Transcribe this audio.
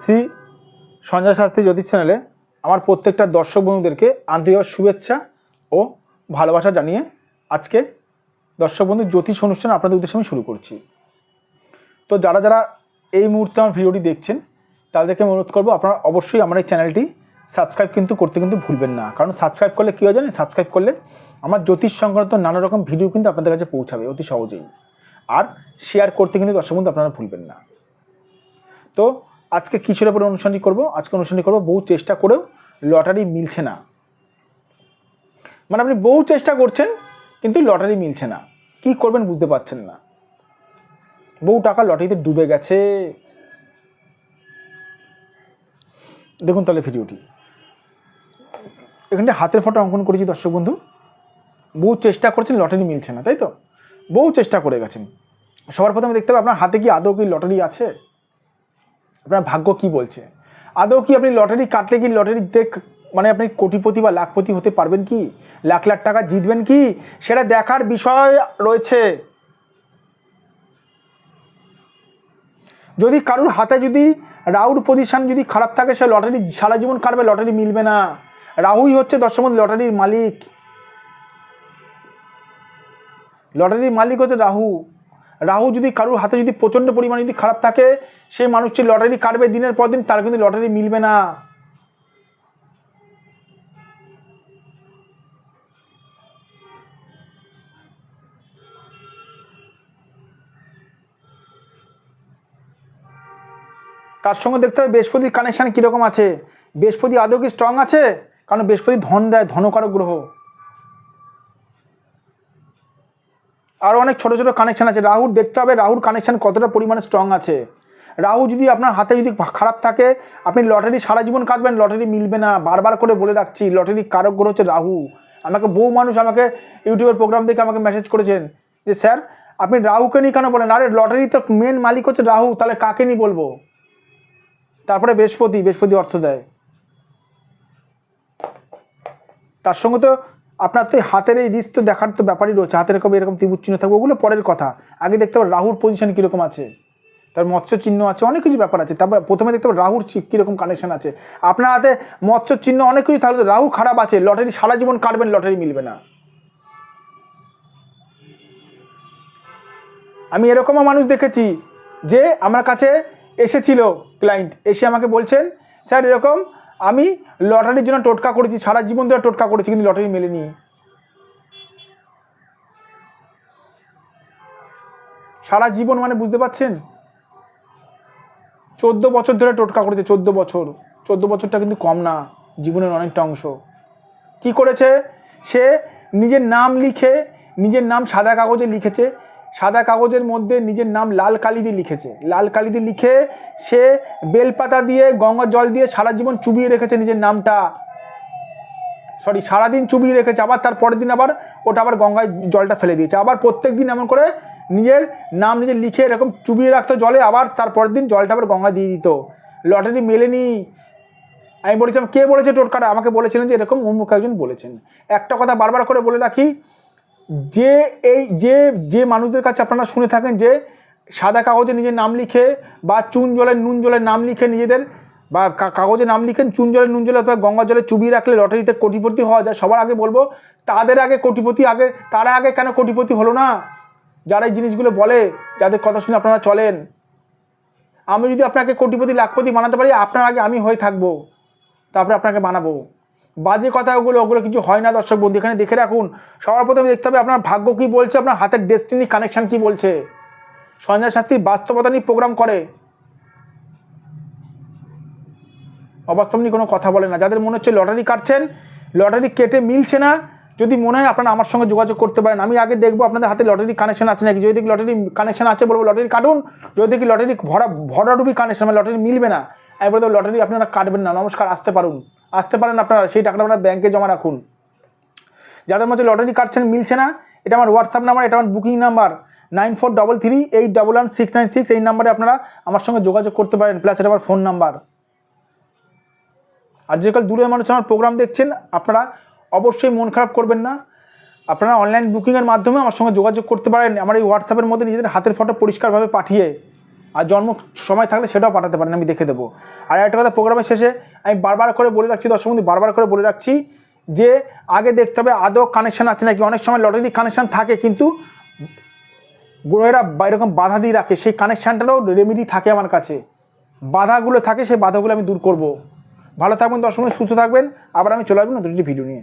শ্রী সঞ্জয় শাস্ত্রী জ্যোতিষ চ্যানেলে আমার প্রত্যেকটা দর্শক বন্ধুদেরকে আন্তরিক শুভেচ্ছা ও ভালোবাসা জানিয়ে আজকে দর্শক বন্ধু জ্যোতিষ অনুষ্ঠান আপনাদের উদ্দেশ্যে আমি শুরু করছি। তো যারা যারা এই মুহূর্তে আমার ভিডিওটি দেখছেন তাদেরকে অনুরোধ করবো আপনারা অবশ্যই আমার এই চ্যানেলটি সাবস্ক্রাইব করতে ভুলবেন না। কারণ সাবস্ক্রাইব করলে কী হয় জানেন, সাবস্ক্রাইব করলে আমার জ্যোতিষ সংক্রান্ত নানা রকম ভিডিও কিন্তু আপনাদের কাছে পৌঁছাবে অতি সহজেই। আর শেয়ার করতে কিন্তু দর্শক বন্ধু আপনারা ভুলবেন না। তো আজকে কিসের উপরে অনুষ্ঠানটি করবো? আজকে অনুষ্ঠানটি করবো বহু চেষ্টা করেও লটারি মিলছে না। মানে আপনি বহু চেষ্টা করছেন কিন্তু লটারি মিলছে না, কি করবেন বুঝতে পারছেন না। বহু টাকা লটারিতে ডুবে গেছে। দেখুন তাহলে ভিডিওটি, এখানে হাতের ফটো অঙ্কন করেছি দর্শক বন্ধু। বহু চেষ্টা করছেন লটারি মিলছে না, তাই তো? বহু চেষ্টা করে গেছেন। সবার প্রথমে দেখতে হবে আপনার হাতে কি আদৌ কি লটারি আছে, আপনার ভাগ্য কি বলছে। আদৌ কি আপনি লটারি কাটলে কি লটারিতে মানে আপনি কোটিপতি বা লাখপতি হতে পারবেন কি, লাখ লাখ টাকা জিতবেন কি, সেটা দেখার বিষয় রয়েছে। যদি কারুর হাতে যদি রাহুর পজিশন যদি খারাপ থাকে, সে লটারি সারা জীবন কাটবে, লটারি মিলবে না। রাহুই হচ্ছে দর্শক লটারির মালিক। লটারির মালিক হচ্ছে রাহু। রাহু যদি কারুর হাতে যদি প্রচণ্ড পরিমাণে যদি খারাপ থাকে, সেই মানুষটি লটারি কাটবে দিনের পর দিন, তার কিন্তু লটারি মিলবে না। তার সঙ্গে দেখতে হবে বৃহস্পতির কানেকশান কীরকম আছে। বৃহস্পতি আদৌ কি স্ট্রং আছে? কারণ বৃহস্পতি ধন দেয়, ধনকারক গ্রহ। আরও অনেক ছোটো ছোটো কানেকশান আছে। রাহুর দেখতে হবে রাহুর কানেকশান কতটা পরিমাণে স্ট্রং আছে। রাহু যদি আপনার হাতে যদি খারাপ থাকে, আপনি লটারি সারা জীবন কাটবেন, লটারি মিলবে না। বারবার করে বলে রাখছি, লটারি কারক গ্রহ হচ্ছে রাহু। আমাকে বহু মানুষ আমাকে ইউটিউবের প্রোগ্রাম দেখে আমাকে মেসেজ করেছেন যে স্যার আপনি রাহুকে নিয়ে কেন বলেন? আরে লটারি তো মেন মালিক হচ্ছে রাহু, তাহলে কাকে নিয়ে বলবো? তারপরে বৃহস্পতি অর্থ দেয়। তার সঙ্গে তো আপনার তো হাতের এই রিস্ক তো দেখার তো ব্যাপারই রয়েছে। হাতের এরকম ত্রিভুজ চিহ্ন থাকবে, ওগুলো পরের কথা। আগে দেখতে হবে রাহুর পজিশন কীরকম আছে, তার মৎস্য চিহ্ন আছে, অনেক কিছু ব্যাপার আছে। তারপর প্রথমে দেখতে হবে রাহুর কীরকম কানেকশন আছে। আপনার হাতে মৎস্য চিহ্ন অনেক কিছু থাকলে রাহু খারাপ আছে, লটারি সারা জীবন কাটবেন, লটারি মিলবে না। আমি এরকমও মানুষ দেখেছি যে আমার কাছে এসেছিল ক্লায়েন্ট, এসে আমাকে বলছেন স্যার এরকম আমি লটারির জন্য টোটকা করেছি, সারা জীবন ধরে টোটকা করেছি কিন্তু লটারি মেলেনি। সারা জীবন মানে বুঝতে পারছেন, 14 বছর ধরে টোটকা করেছে। 14 বছরটা কিন্তু কম না, জীবনের অনেকটা অংশ। কি করেছে? সে নিজের নাম লিখে, নিজের নাম সাদা কাগজে লিখেছে, সাদা কাগজের মধ্যে নিজের নাম লাল কালি দিয়ে লিখেছে, লাল কালি দিয়ে লিখে সে বেলপাতা দিয়ে গঙ্গার জল দিয়ে সারা জীবন চুবিয়ে রেখেছে নিজের নামটা। সারাদিন চুবিয়ে রেখেছে, আবার তার পরের দিন আবার ওটা আবার গঙ্গায় জলটা ফেলে দিয়েছে। আবার প্রত্যেক দিন এমন করে নিজের নাম নিজে লিখে এরকম চুবিয়ে রাখতো জলে, আবার তার পরের দিন জলটা আবার গঙ্গায় দিয়ে দিত। লটারি মেলেনি। আমি বলেছিলাম কে বলেছে টোটকাটা? আমাকে বলেছিলেন যে এরকম অমুক একজন বলেছেন। একটা কথা বারবার করে বলে রাখি, যে মানুষদের কাছে আপনারা শুনে থাকেন যে সাদা কাগজে নিজের নাম লিখে বা চুন জলের নুন জলের নাম লিখে নিজেদের, বা কাগজে নাম লিখেন চুন জলের নুন জলে অথবা গঙ্গা জলে চুবিয়ে রাখলে লটারিতে কোটিপতি হওয়া যায়, সবার আগে বলবো তাদের আগে কোটিপতি আগে, তারা আগে কেন কোটিপতি হলো না? যারা এই জিনিসগুলো বলে, যাদের কথা শুনে আপনারা চলেন। আমি যদি আপনাকে কোটিপতি লাখপতি বানাতে পারি, আপনার আগে আমি হয়ে থাকবো, তারপরে আপনাকে বানাবো। বাজে কথা ওগুলো কিছু হয় না দর্শক বন্ধু। এখানে দেখে রাখুন, সবার প্রথমে দেখতে হবে আপনার ভাগ্য কি বলছে, আপনার হাতের ডেস্টিনি কানেকশন কি বলছে। সঞ্জয় শাস্ত্রী বাস্তবতা নিয়ে প্রোগ্রাম করে, অবাস্তব নিয়ে কোনো কথা বলে না। যাদের মনে হচ্ছে লটারি কাটছেন, লটারি কেটে মিলছে না, যদি মনে হয় আপনারা আমার সঙ্গে যোগাযোগ করতে পারেন। আমি আগে দেখবো আপনাদের হাতে লটারি কানেকশন আছে নাকি। যদি দেখি লটারি কানেকশন আছে বলবো লটারি কাটুন, যদি দেখি লটারি ভরাডুবি কানেকশন মানে লটারি মিলবে না, আমি বলবো লটারি আপনারা কাটবেন না, নমস্কার, আসতে পারেন আপনারা, সেই টাকাটা আপনারা ব্যাংকে জমা রাখুন। যাদের মধ্যে লটারি কাটছেন মিলছে না, এটা আমার হোয়াটসঅ্যাপ নাম্বার, এটা আমার বুকিং নাম্বার 9433811696। এই নাম্বারে আপনারা আমার সঙ্গে যোগাযোগ করতে পারেন, প্লাস এটা আমার ফোন নাম্বার। আর যেকাল দূরের মানুষ আমার প্রোগ্রাম দেখছেন, আপনারা অবশ্যই মন খারাপ করবেন না। আপনারা অনলাইন বুকিংয়ের মাধ্যমে আমার সঙ্গে যোগাযোগ করতে পারেন। আমার এই হোয়াটসঅ্যাপের মধ্যে নিজেদের হাতের ফটো পরিষ্কারভাবে পাঠিয়ে আর জন্ম সময় থাকলে সেটাও পাঠাতে পারেন, আমি দেখে দেবো। আর একটা কথা, প্রোগ্রামের শেষে আমি বারবার করে বলে রাখছি, দর্শক বন্ধু বারবার করে বলে রাখছি যে আগে দেখতে হবে আদৌ কানেকশান আছে নাকি। অনেক সময় লটারি কানেকশান থাকে কিন্তু গ্রহেরা এরকম বাধা দিয়ে রাখে, সেই কানেকশানটারও রেমেডি থাকে আমার কাছে, বাধাগুলো থাকে, সেই বাধাগুলো আমি দূর করব। ভালো থাকবেন দর্শক বন্ধু, সুস্থ থাকবেন। আবার আমি চলে আসবো নতুন একটি ভিডিও নিয়ে।